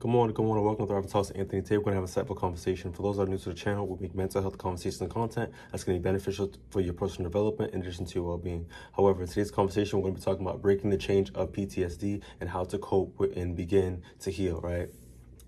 Good morning. Welcome to our Talks with Anthony. Today we're going to have a insightful conversation. For those that are new to the channel, we make mental health conversations and content that's going to be beneficial for your personal development in addition to your well-being. However, in today's conversation, we're going to be talking about breaking the chain of PTSD and how to cope with and begin to heal, right?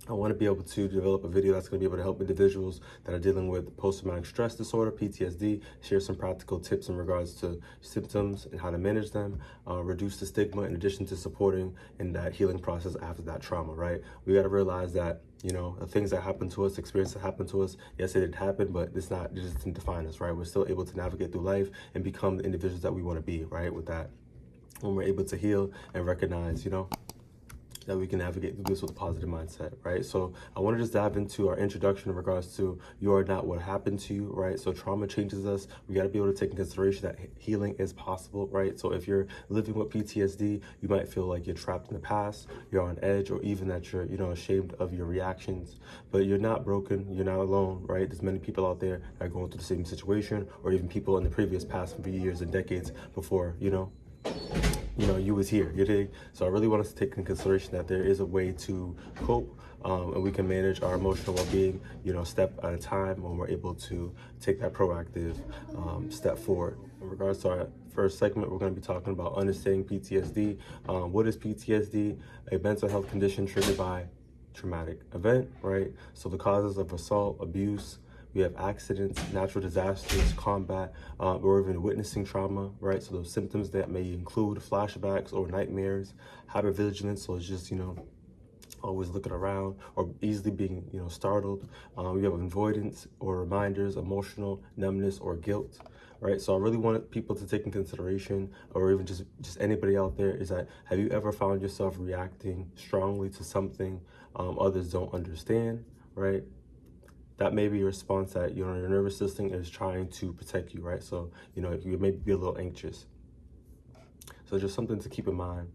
I want to be able to develop a video that's going to be able to help individuals that are dealing with post-traumatic stress disorder, PTSD, share some practical tips in regards to symptoms and how to manage them, reduce the stigma in addition to supporting in that healing process after that trauma, right? We got to realize that, the things that happen to us, experiences that happen to us, yes, it did happen, but it just didn't define us, right? We're still able to navigate through life and become the individuals that we want to be, right? With that, when we're able to heal and recognize, that we can navigate through this with a positive mindset, right? So I want to just dive into our introduction in regards to you are not what happened to you, right? So trauma changes us. We got to be able to take in consideration that healing is possible, right? So if you're living with PTSD, you might feel like you're trapped in the past, you're on edge, or even that you're, ashamed of your reactions, but you're not broken. You're not alone, right? There's many people out there that are going through the same situation, or even people in the previous past few years and decades before, you was here, you dig? So I really want us to take in consideration that there is a way to cope, and we can manage our emotional well-being, step at a time when we're able to take that proactive step forward. In regards to our first segment, we're going to be talking about understanding PTSD. What is PTSD? A mental health condition triggered by traumatic event, right? So the causes of assault, abuse, we have accidents, natural disasters, combat, or even witnessing trauma, right? So those symptoms that may include flashbacks or nightmares, hypervigilance, so it's just, always looking around or easily being, startled. We have avoidance or reminders, emotional numbness or guilt, right? So I really want people to take in consideration, or even just anybody out there, is that have you ever found yourself reacting strongly to something others don't understand, right? That may be a response that, your nervous system is trying to protect you, right? So, you may be a little anxious. So just something to keep in mind.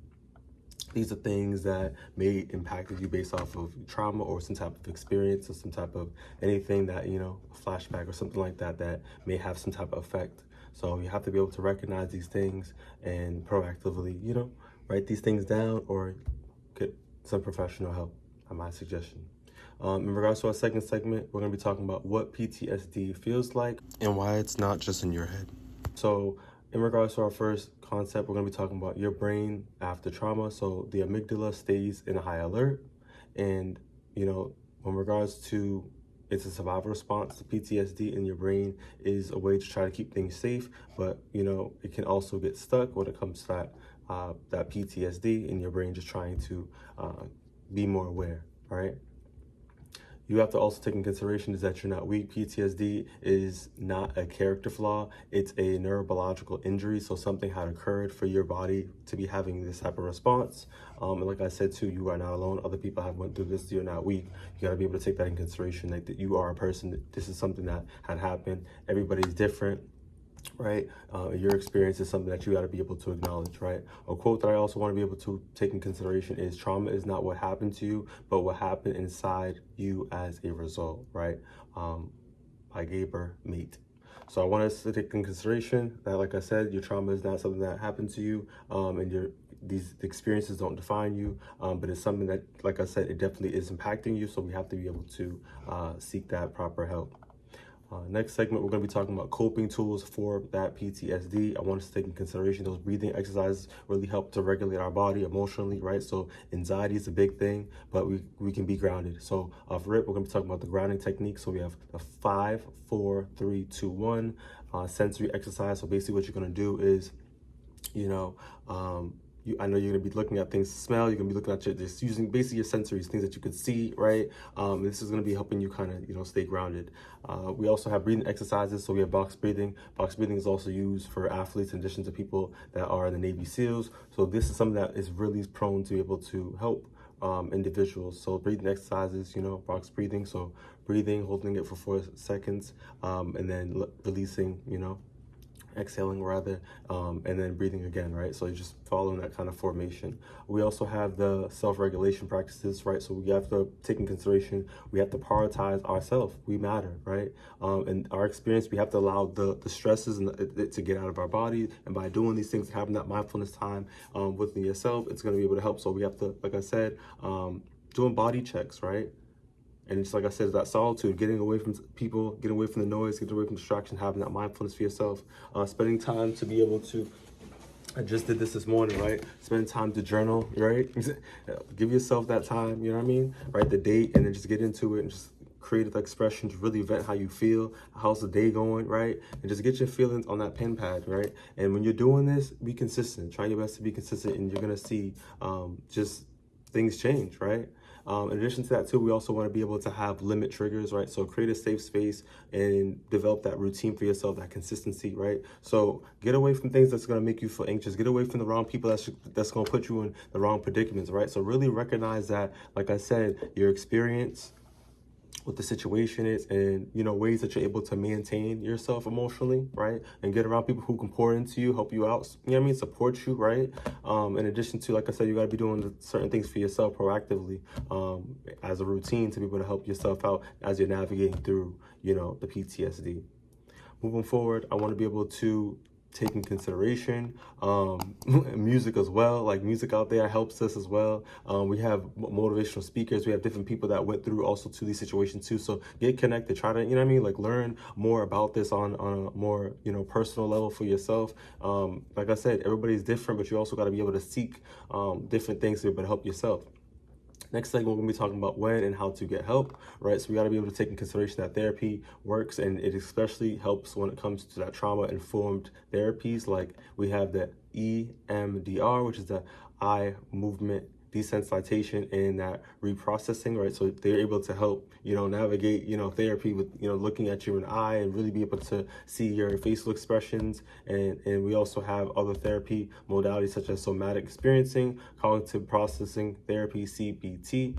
These are things that may impact you based off of trauma or some type of experience or some type of anything that, a flashback or something like that, that may have some type of effect. So you have to be able to recognize these things and proactively, write these things down or get some professional help, my suggestion. In regards to our second segment, we're going to be talking about what PTSD feels like and why it's not just in your head. So in regards to our first concept, we're going to be talking about your brain after trauma. So the amygdala stays in a high alert. And, in regards to it's a survival response, the PTSD in your brain is a way to try to keep things safe. But, it can also get stuck when it comes to that PTSD in your brain, just trying to be more aware, right? You have to also take in consideration is that you're not weak. PTSD is not a character flaw. It's a neurobiological injury. So something had occurred for your body to be having this type of response. And like I said, too, you are not alone. Other people have went through this. You're not weak. You got to be able to take that in consideration, like that you are a person. This is something that had happened. Everybody's different, right? Your experience is something that you got to be able to acknowledge, right? A quote that I also want to be able to take in consideration is trauma is not what happened to you, but what happened inside you as a result, right? By Gaber Mate. So I want us to take in consideration that, like I said, your trauma is not something that happened to you, and these experiences don't define you, but it's something that, like I said, it definitely is impacting you. So we have to be able to seek that proper help. Next segment, we're going to be talking about coping tools for that PTSD. I want us to take in consideration those breathing exercises really help to regulate our body emotionally, right? So anxiety is a big thing, but we can be grounded. So off rip, we're going to be talking about the grounding technique. So we have the 5, 4, 3, 2, 1 sensory exercise. So basically what you're going to do is, I know you're going to be looking at things to smell. You're going to be looking at just using basically your sensories, things that you could see, right? This is going to be helping you kind of, stay grounded. We also have breathing exercises. So we have box breathing. Box breathing is also used for athletes in addition to people that are in the Navy SEALs. So this is something that is really prone to be able to help individuals. So breathing exercises, box breathing. So breathing, holding it for 4 seconds, and then releasing, exhaling rather, and then breathing again, right? So you're just following that kind of formation. We also have the self-regulation practices, right? So we have to take in consideration, we have to prioritize ourselves. We matter, right? And our experience, we have to allow the stresses and it to get out of our body. And by doing these things, having that mindfulness time within yourself, it's going to be able to help. So we have to, like I said, doing body checks, right? And it's like I said, that solitude, getting away from people, getting away from the noise, getting away from distraction, having that mindfulness for yourself, spending time to be able to, I just did this morning, right? Spend time to journal, right? Give yourself that time, you know what I mean? Write the date and then just get into it and just create the expressions, really vent how you feel, how's the day going, right? And just get your feelings on that pen pad, right? And when you're doing this, be consistent. Try your best to be consistent and you're gonna see just things change, right? In addition to that too, we also want to be able to have limit triggers, right? So create a safe space and develop that routine for yourself, that consistency, right? So get away from things that's going to make you feel anxious. Get away from the wrong people that's going to put you in the wrong predicaments, right? So really recognize that, like I said, your experience, what the situation is, and ways that you're able to maintain yourself emotionally, right? And get around people who can pour into you, help you out, support you, right? In addition to, like I said, you got to be doing certain things for yourself proactively, as a routine to be able to help yourself out as you're navigating through the PTSD. Moving forward, I want to be able to take in consideration music as well. Like, music out there helps us as well. We have motivational speakers. We have different people that went through also to these situations too. So get connected. Try to, like, learn more about this on a more, personal level for yourself. Like I said, everybody's different, but you also got to be able to seek different things to be able to help yourself. Next segment, we're going to be talking about when and how to get help, right? So we got to be able to take in consideration that therapy works, and it especially helps when it comes to that trauma-informed therapies. Like, we have the EMDR, which is the eye movement desensitization and that reprocessing, right? So they're able to help, navigate, therapy with, looking at you in the eye and really be able to see your facial expressions. And we also have other therapy modalities such as somatic experiencing, cognitive processing therapy, CBT.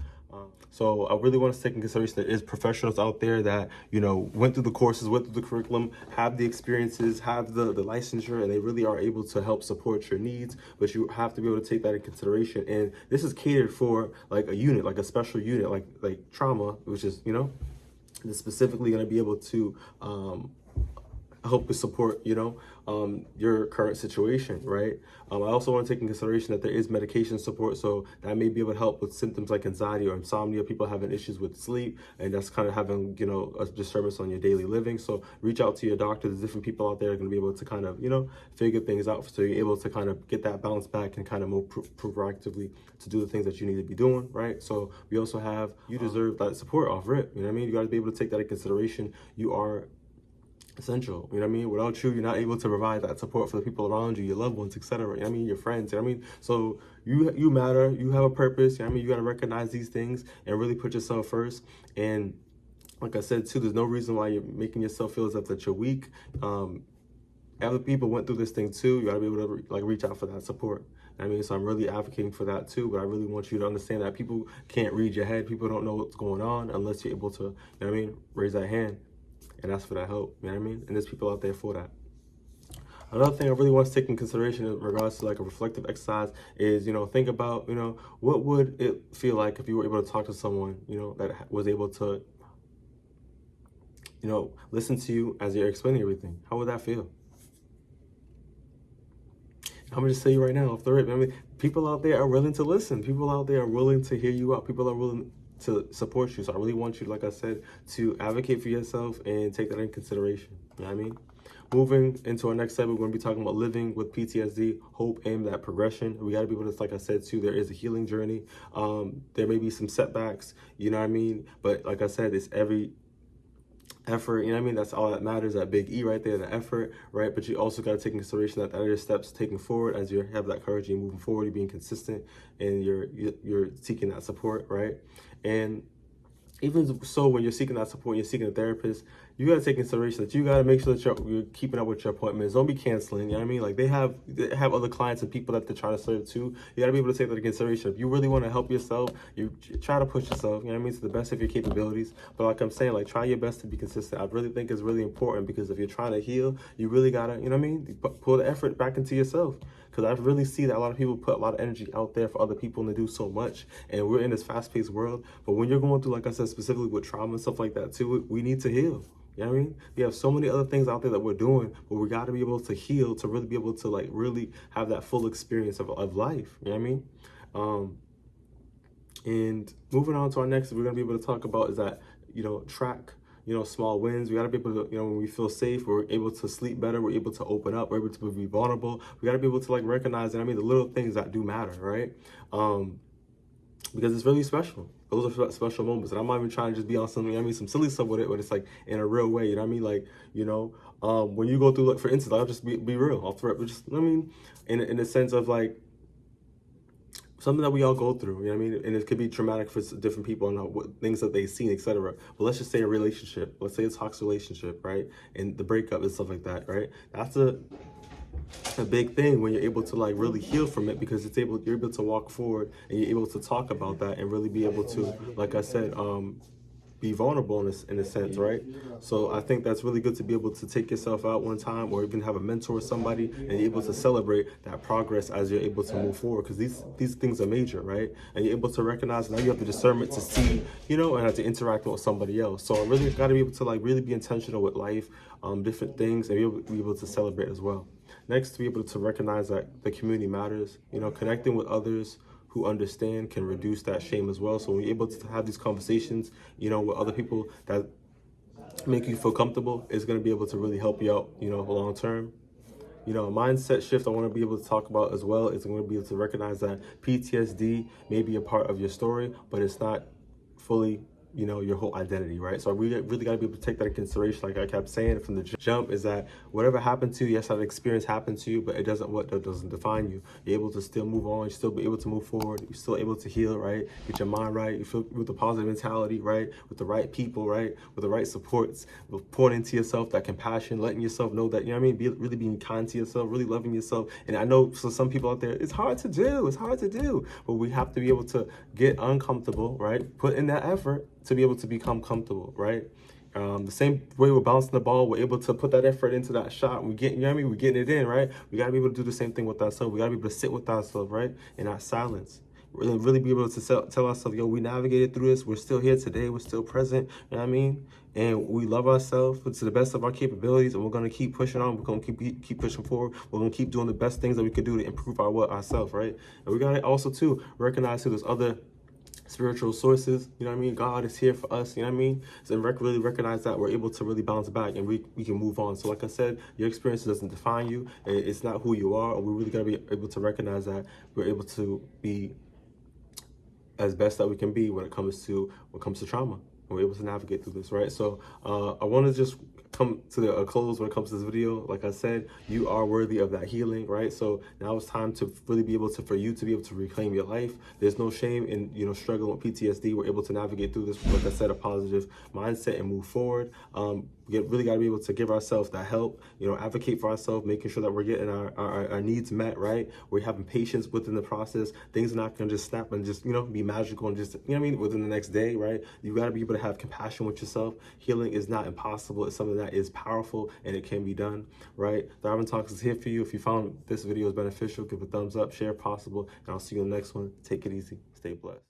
So I really want to take in consideration that there's professionals out there that, went through the courses, went through the curriculum, have the experiences, have the licensure, and they really are able to help support your needs. But you have to be able to take that in consideration. And this is catered for like a unit, like a special unit, like trauma, which is, is specifically going to be able to help to support, your current situation, right? I also want to take in consideration that there is medication support, so that may be able to help with symptoms like anxiety or insomnia, people having issues with sleep, and that's kind of having, a disturbance on your daily living. So reach out to your doctor. There's different people out there that are going to be able to kind of, figure things out, so you're able to kind of get that balance back and kind of move proactively to do the things that you need to be doing, right? So we also have, you deserve that support off rip, you know what I mean? You got to be able to take that in consideration. You are essential, without you, you're not able to provide that support for the people around you, your loved ones, etc. Your friends, so you matter, you have a purpose, you got to recognize these things and really put yourself first. And like I said too, there's no reason why you're making yourself feel as if that you're weak. Other people went through this thing too. You got to be able to reach out for that support. So I'm really advocating for that too, but I really want you to understand that people can't read your head. People don't know what's going on unless you're able to, raise that hand and ask for that help, and there's people out there for that. Another thing I really want to take in consideration in regards to like a reflective exercise is, think about, what would it feel like if you were able to talk to someone, that was able to, listen to you as you're explaining everything. How would that feel? I'm gonna just tell you right now, off the rip, people out there are willing to listen. People out there are willing to hear you out. People are willing to support you. So I really want you, like I said, to advocate for yourself and take that in consideration. You know what I mean? Moving into our next segment, we're going to be talking about living with PTSD, hope, and that progression. We got to be able to, like I said, too, there is a healing journey. There may be some setbacks, but like I said, it's every effort, that's all that matters, that big E right there, the effort, right? But you also got to take in consideration that other steps taken forward as you have that courage, you're moving forward, you're being consistent, and you're seeking that support, right? And even so, when you're seeking that support, you're seeking a therapist, you got to take consideration that you got to make sure that you're keeping up with your appointments. Don't be canceling. Like they have other clients and people that they're trying to serve too. You got to be able to take that into consideration. If you really want to help yourself, you try to push yourself, to the best of your capabilities. But like I'm saying, like, try your best to be consistent. I really think it's really important, because if you're trying to heal, you really got to, pull the effort back into yourself. Because I really see that a lot of people put a lot of energy out there for other people and they do so much. And we're in this fast-paced world. But when you're going through, like I said, specifically with trauma and stuff like that too, we need to heal. We have so many other things out there that we're doing, but we got to be able to heal to really be able to really have that full experience of life. And moving on to our next, we're going to be able to talk about is that, track, small wins. We got to be able to, when we feel safe, we're able to sleep better. We're able to open up. We're able to be vulnerable. We got to be able to like recognize that. I mean, the little things that do matter, right? Because it's really special. Those are special moments. And I'm not even trying to just be on something, some silly stuff with it, but it's like in a real way, you know what I mean? Like, when you go through, like, for instance, I'll just be real. I'll throw it, just, in the sense of like, something that we all go through, you know what I mean? And it could be traumatic for different people and what things that they've seen, etc. But let's just say a relationship. Let's say a toxic relationship, right? And the breakup and stuff like that, right? That's a big thing when you're able to like really heal from it, because you're able to walk forward and you're able to talk about that and really be able to, like I said, be vulnerable in a sense, right? So I think that's really good to be able to take yourself out one time, or even have a mentor or somebody, and you're able to celebrate that progress as you're able to move forward, because these things are major, right? And you're able to recognize, now you have the discernment to see, and have to interact with somebody else. So I really got to be able to like really be intentional with life, different things, and be able to celebrate as well. Next, to be able to recognize that the community matters, connecting with others who understand can reduce that shame as well. So when you're able to have these conversations, with other people that make you feel comfortable, is going to be able to really help you out, long term. A mindset shift I want to be able to talk about as well is I'm going to be able to recognize that PTSD may be a part of your story, but it's not fully your whole identity, right? So I really got to be able to take that into consideration. Like I kept saying from the jump, is that whatever happened to you, yes, that experience happened to you, but that doesn't define you. You're able to still move on. You're still be able to move forward. You're still able to heal, right? Get your mind right. You feel with the positive mentality, right? With the right people, right? With the right supports, with pouring into yourself, that compassion, letting yourself know that, really being kind to yourself, really loving yourself. And I know for some people out there, it's hard to do, but we have to be able to get uncomfortable, right? Put in that effort to be able to become comfortable, right? The same way we're bouncing the ball, we're able to put that effort into that shot. We get, we're getting it in, right? We gotta be able to do the same thing with ourselves. We gotta be able to sit with ourselves, right? In our silence. Really be able to tell ourselves, yo, we navigated through this. We're still here today. We're still present. You know what I mean? And we love ourselves to the best of our capabilities, and we're gonna keep pushing on. We're gonna keep pushing forward. We're gonna keep doing the best things that we could do to improve ourselves, right? And we gotta also too recognize who there's other spiritual sources, God is here for us, So really recognize that we're able to really bounce back, and we can move on. So like I said, your experience doesn't define you. It's not who you are. And we really got to be able to recognize that we're able to be as best that we can be when it comes to trauma. We're able to navigate through this, right? So I want to just come to a close when it comes to this video. Like I said, you are worthy of that healing, right? So now it's time to really be able to, for you to be able to reclaim your life. There's no shame in, struggling with PTSD. We're able to navigate through this with, like I said, a positive mindset and move forward. We really got to be able to give ourselves that help, advocate for ourselves, making sure that we're getting our needs met, right? We're having patience within the process. Things are not going to just snap and just, be magical and just, within the next day, right? You got to be able to have compassion with yourself. Healing is not impossible. It's something that is powerful, and it can be done, right? Thriving Talks is here for you. If you found this video is beneficial, give a thumbs up, share if possible, and I'll see you in the next one. Take it easy. Stay blessed.